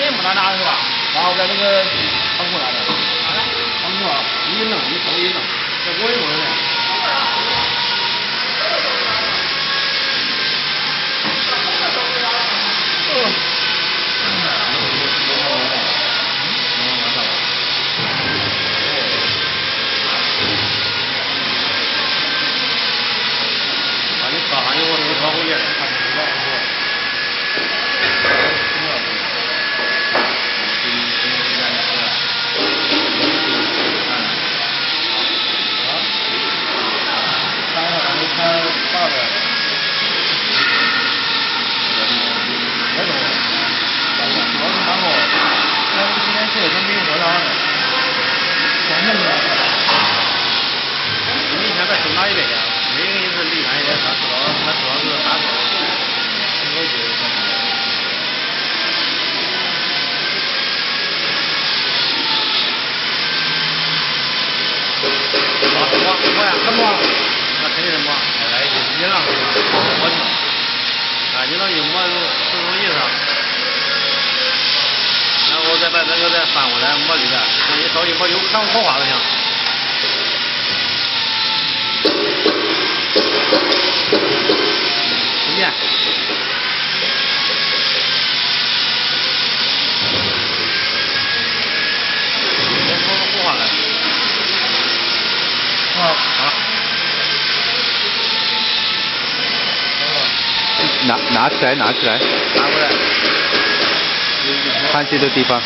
也没拿是吧？然后在那个仓库拿的。仓库啊，一弄一收一弄，这我也弄的。把你搞上以后，这个窗户也看不到是吧？你现在收哪一边去？那个也是离岸一点，他知道是啥时候。我呀，什么？那肯定是摸，来一让是吧？摸去。啊，你那一摸就意思。然后再把这个再翻过来摸里边，你稍微摸有看火花就行。随便。先摸个火花来。好。拿起来。拿过来。看这个地方。